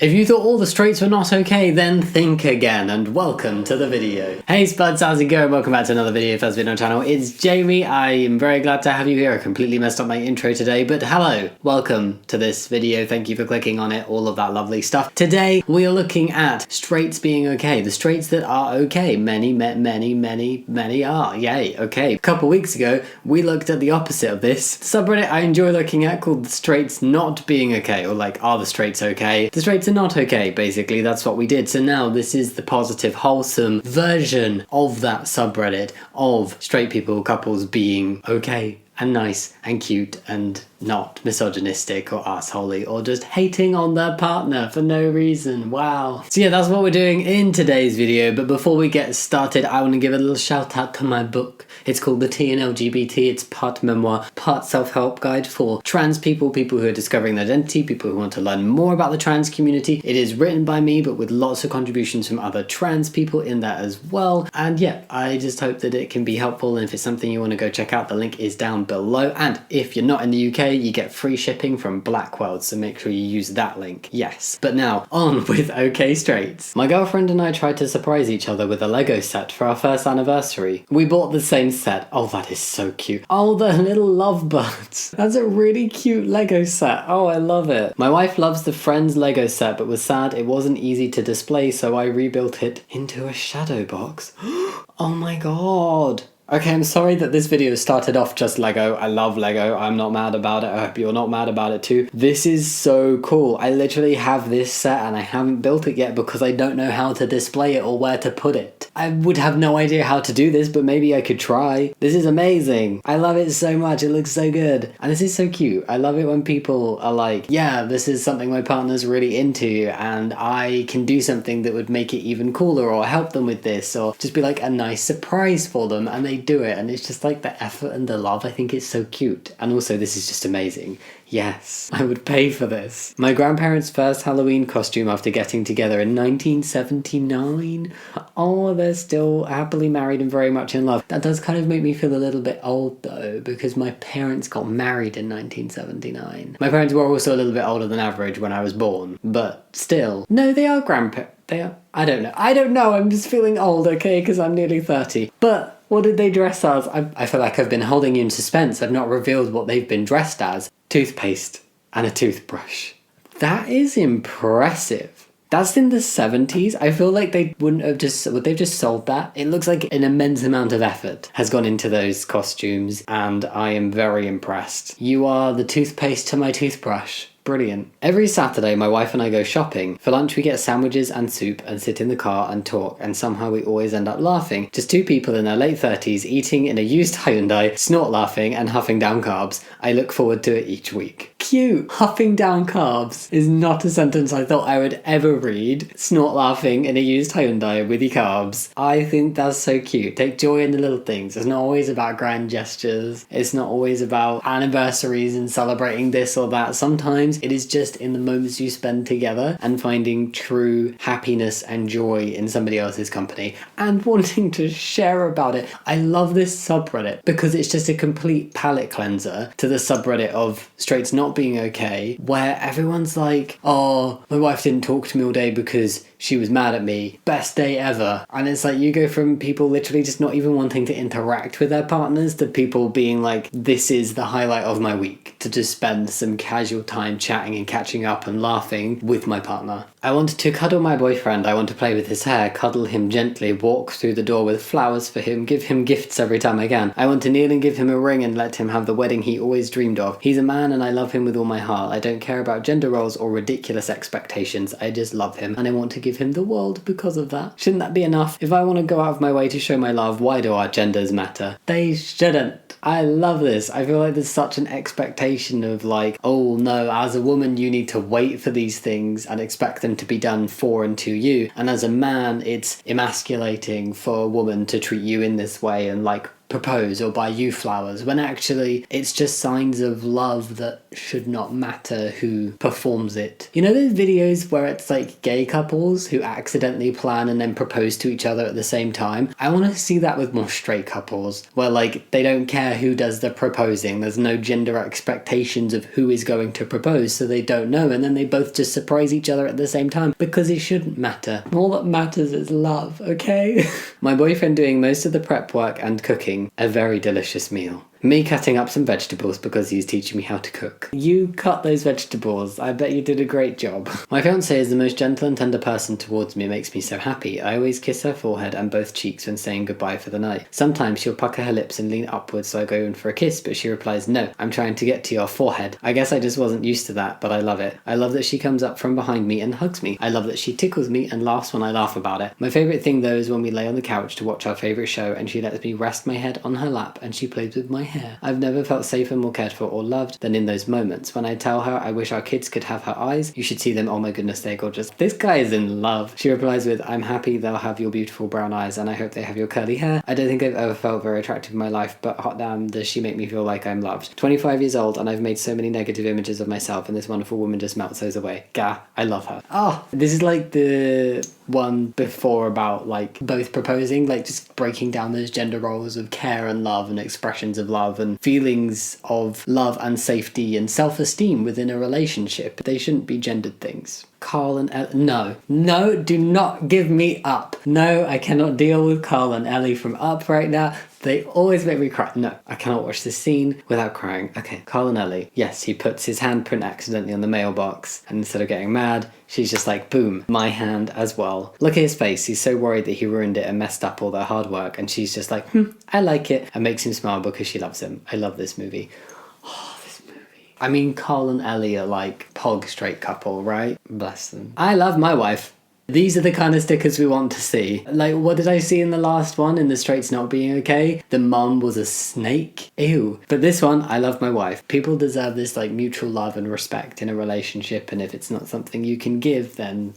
If you thought all the straights were not okay, then think again, and welcome to the video. Hey Spuds, how's it going? Welcome back to another video, first video on the channel. It's Jamie. I am very glad to have you here. I completely messed up my intro today, but hello. Welcome to this video. Thank you for clicking on it, all of that lovely stuff. Today, we are looking at straights being okay. The straights that are okay. Many are. Yay, okay. A couple weeks ago, we looked at the opposite of this. The subreddit I enjoy looking at called the straights not being okay, or like, are the straights okay? The straights are not okay, basically. That's what we did. So now this is the positive, wholesome version of that subreddit of straight people, couples being okay and nice and cute and not misogynistic or assholey or just hating on their partner for no reason. Wow. So yeah, that's what we're doing in today's video. But before we get started, I want to give a little shout out to my book. It's called The T in LGBT. It's part memoir, part self-help guide for trans people, people who are discovering their identity, people who want to learn more about the trans community. It is written by me, but with lots of contributions from other trans people in there as well. And yeah, I just hope that it can be helpful. And if it's something you want to go check out, the link is down below. And if you're not in the UK, you get free shipping from Blackwell, so make sure you use that link. Yes. But now, on with OK Straights. My girlfriend and I tried to surprise each other with a Lego set for our first anniversary. We bought the same set. Oh, that is so cute. Oh, the little lovebirds. That's a really cute Lego set. Oh, I love it. My wife loves the Friends Lego set, but was sad it wasn't easy to display, so I rebuilt it into a shadow box. Oh my god. Okay, I'm sorry that this video started off just Lego. I love Lego. I'm not mad about it. I hope you're not mad about it too. This is so cool. I literally have this set and I haven't built it yet because I don't know how to display it or where to put it. I would have no idea how to do this, but maybe I could try. This is amazing. I love it so much. It looks so good. And this is so cute. I love it when people are like, yeah, this is something my partner's really into and I can do something that would make it even cooler or help them with this or just be like a nice surprise for them, and they do it, and it's just like the effort and the love. I think it's so cute. And also this is just amazing. Yes, I would pay for this. My grandparents' first Halloween costume after getting together in 1979. Oh, they're still happily married and very much in love. That does kind of make me feel a little bit old though, because my parents got married in 1979. My parents were also a little bit older than average when I was born, but still. No, they are grandparents. They are. I don't know. I'm just feeling old, okay, because I'm nearly 30. But what did they dress as? I feel like I've been holding you in suspense. I've not revealed what they've been dressed as. Toothpaste and a toothbrush. That is impressive. That's in the 70s. I feel like they wouldn't have they've just sold that. It looks like an immense amount of effort has gone into those costumes, and I am very impressed. You are the toothpaste to my toothbrush. Brilliant. Every Saturday, my wife and I go shopping. For lunch, we get sandwiches and soup and sit in the car and talk, and somehow we always end up laughing. Just two people in their late 30s eating in a used Hyundai, snort laughing and huffing down carbs. I look forward to it each week. Cute. Huffing down carbs is not a sentence I thought I would ever read. Snort laughing in a used Hyundai with your carbs. I think that's so cute. Take joy in the little things. It's not always about grand gestures. It's not always about anniversaries and celebrating this or that. Sometimes it is just in the moments you spend together and finding true happiness and joy in somebody else's company and wanting to share about it. I love this subreddit because it's just a complete palate cleanser to the subreddit of straights not being okay, where everyone's like, oh, my wife didn't talk to me all day because she was mad at me. Best day ever. And it's like you go from people literally just not even wanting to interact with their partners to people being like, this is the highlight of my week, to just spend some casual time chatting and catching up and laughing with my partner. I want to cuddle my boyfriend. I want to play with his hair, cuddle him gently, walk through the door with flowers for him, give him gifts every time I can. I want to kneel and give him a ring and let him have the wedding he always dreamed of. He's a man and I love him with all my heart. I don't care about gender roles or ridiculous expectations. I just love him and I want to give him the world because of that. Shouldn't that be enough? If I want to go out of my way to show my love, why do our genders matter? They shouldn't. I love this. I feel like there's such an expectation of like, oh no, as a woman you need to wait for these things and expect them to be done for and to you. And as a man, it's emasculating for a woman to treat you in this way and like propose or buy you flowers, when actually it's just signs of love that should not matter who performs it. You know those videos where it's like gay couples who accidentally plan and then propose to each other at the same time? I want to see that with more straight couples, where like they don't care who does the proposing, there's no gender expectations of who is going to propose, so they don't know, and then they both just surprise each other at the same time, because it shouldn't matter. All that matters is love, okay? My boyfriend doing most of the prep work and cooking a very delicious meal. Me cutting up some vegetables because he's teaching me how to cook. You cut those vegetables. I bet you did a great job. My fiancée is the most gentle and tender person towards me. It makes me so happy. I always kiss her forehead and both cheeks when saying goodbye for the night. Sometimes she'll pucker her lips and lean upwards so I go in for a kiss, but she replies, "No, I'm trying to get to your forehead." I guess I just wasn't used to that, but I love it. I love that she comes up from behind me and hugs me. I love that she tickles me and laughs when I laugh about it. My favourite thing though is when we lay on the couch to watch our favourite show and she lets me rest my head on her lap and she plays with my hair. I've never felt safer, more cared for or loved than in those moments. When I tell her I wish our kids could have her eyes, you should see them, oh my goodness, they're gorgeous. This guy is in love. She replies with, "I'm happy they'll have your beautiful brown eyes and I hope they have your curly hair. I don't think I've ever felt very attractive in my life, but hot damn does she make me feel like I'm loved. 25 years old and I've made so many negative images of myself and this wonderful woman just melts those away. Gah, I love her." Oh, this is like the one before about like both proposing, like just breaking down those gender roles of care and love and expressions of love and feelings of love and safety and self-esteem within a relationship. They shouldn't be gendered things. Carl and Ellie. No, do not give me Up. No, I cannot deal with Carl and Ellie from Up right now. They always make me cry. No, I cannot watch this scene without crying. Okay, Carl and Ellie. Yes, he puts his handprint accidentally on the mailbox, and instead of getting mad, she's just like, boom, my hand as well. Look at his face. He's so worried that he ruined it and messed up all their hard work, and she's just like, I like it, and makes him smile because she loves him. I love this movie. I mean, Carl and Ellie are like pog straight couple, right? Bless them. I love my wife. These are the kind of stickers we want to see. Like, what did I see in the last one, in the straights not being okay? The mum was a snake. Ew. But this one, I love my wife. People deserve this like mutual love and respect in a relationship, and if it's not something you can give, then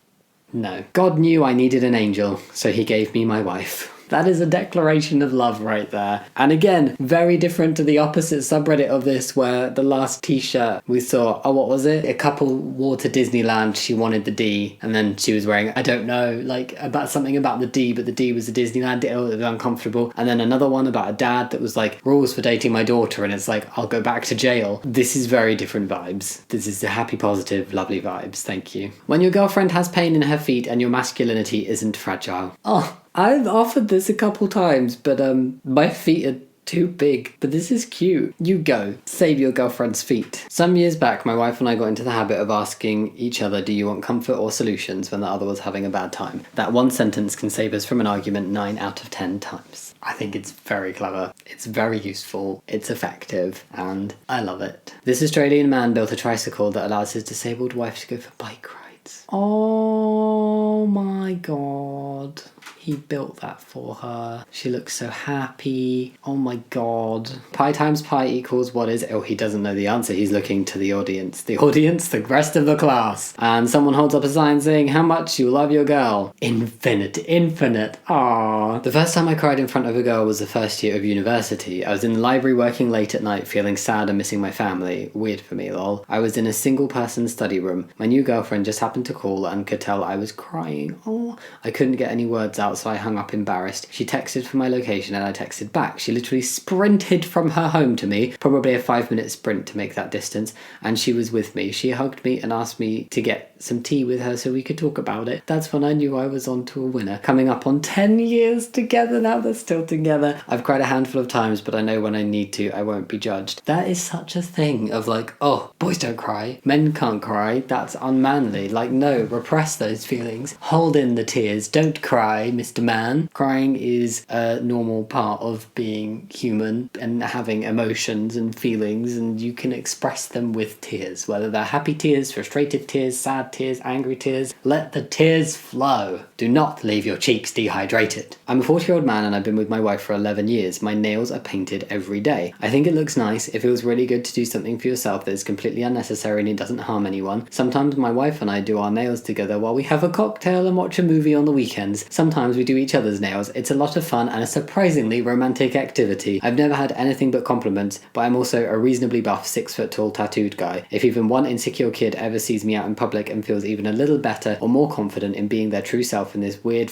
no. God knew I needed an angel, so he gave me my wife. That is a declaration of love right there. And again, very different to the opposite subreddit of this, where the last t-shirt we saw, oh, what was it? A couple wore to Disneyland, she wanted the D, and then she was wearing, I don't know, like about something about the D, but the D was a Disneyland, it was uncomfortable. And then another one about a dad that was like, rules for dating my daughter, and it's like, I'll go back to jail. This is very different vibes. This is the happy, positive, lovely vibes, thank you. When your girlfriend has pain in her feet and your masculinity isn't fragile. Oh, I've offered this a couple times, but my feet are too big. But this is cute. You go. Save your girlfriend's feet. Some years back, my wife and I got into the habit of asking each other, do you want comfort or solutions, when the other was having a bad time. That one sentence can save us from an argument 9 out of 10 times. I think it's very clever. It's very useful. It's effective. And I love it. This Australian man built a tricycle that allows his disabled wife to go for bike rides. Oh my god. He built that for her. She looks so happy. Oh my god. Pi times pi equals what is... Oh, he doesn't know the answer. He's looking to the audience. The audience, the rest of the class. And someone holds up a sign saying, how much you love your girl. Infinite. Aww. The first time I cried in front of a girl was the first year of university. I was in the library working late at night, feeling sad and missing my family. Weird for me, lol. I was in a single person study room. My new girlfriend just happened to call and could tell I was crying. Oh, I couldn't get any words out, so I hung up embarrassed. She texted for my location and I texted back. She literally sprinted from her home to me, probably a 5-minute sprint to make that distance, and she was with me. She hugged me and asked me to get some tea with her so we could talk about it. That's when I knew I was on to a winner. Coming up on 10 years together now, they're still together. I've cried a handful of times, but I know when I need to, I won't be judged. That is such a thing of like, oh, boys don't cry, men can't cry, that's unmanly. Like, no, repress those feelings. Hold in the tears, don't cry, Mr. Man. Crying is a normal part of being human and having emotions and feelings, and you can express them with tears, whether they're happy tears, frustrated tears, sad tears, angry tears. Let the tears flow. Do not leave your cheeks dehydrated. I'm a 40-year-old man and I've been with my wife for 11 years. My nails are painted every day. I think it looks nice. It feels really good to do something for yourself that is completely unnecessary and it doesn't harm anyone. Sometimes my wife and I do our nails together while we have a cocktail and watch a movie on the weekends. Sometimes we do each other's nails. It's a lot of fun and a surprisingly romantic activity. I've never had anything but compliments, but I'm also a reasonably buff 6 foot tall tattooed guy. If even one insecure kid ever sees me out in public and feels even a little better or more confident in being their true self in this weird,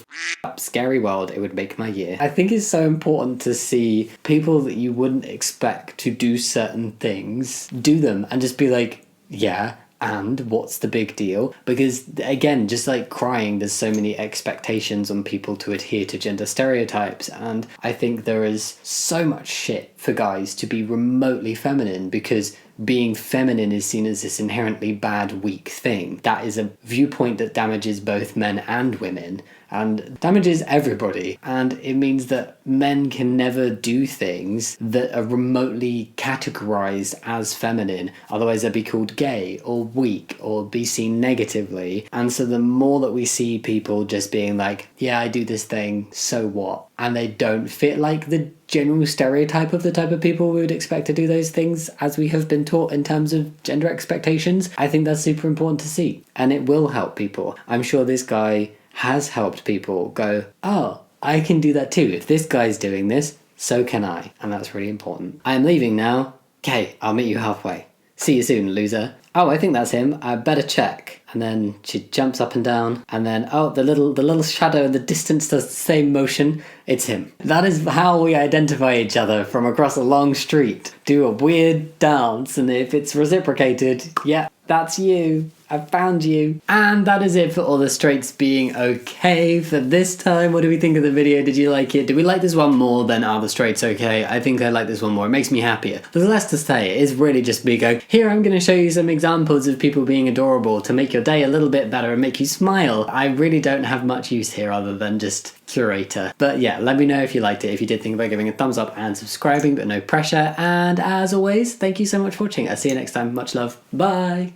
scary world, it would make my year. I think it's so important to see people that you wouldn't expect to do certain things, do them, and just be like, yeah, and what's the big deal? Because again, just like crying, there's so many expectations on people to adhere to gender stereotypes, and I think there is so much shit for guys to be remotely feminine because being feminine is seen as this inherently bad, weak thing. That is a viewpoint that damages both men and women and damages everybody, and it means that men can never do things that are remotely categorized as feminine, otherwise they'd be called gay or weak or be seen negatively. And so the more that we see people just being like, yeah, I do this thing, so what, and they don't fit like the general stereotype of the type of people we would expect to do those things as we have been taught in terms of gender expectations, I think that's super important to see, and it will help people. I'm sure this guy has helped people go, oh, I can do that too. If this guy's doing this, so can I. And that's really important. I'm leaving now. Okay, I'll meet you halfway. See you soon, loser. Oh, I think that's him. I better check. And then she jumps up and down, and then, oh, the little shadow in the distance does the same motion. It's him. That is how we identify each other from across a long street. Do a weird dance, and if it's reciprocated, yeah, that's you. I found you. And that is it for all the straights being okay for this time. What do we think of the video? Did you like it? Did we like this one more than Are the Straights Okay? I think I like this one more. It makes me happier. There's less to say. It is really just me going, here I'm going to show you some examples of people being adorable to make your day a little bit better and make you smile. I really don't have much use here other than just curator. But yeah, let me know if you liked it. If you did, think about giving a thumbs up and subscribing, but no pressure. And as always, thank you so much for watching. I'll see you next time. Much love. Bye.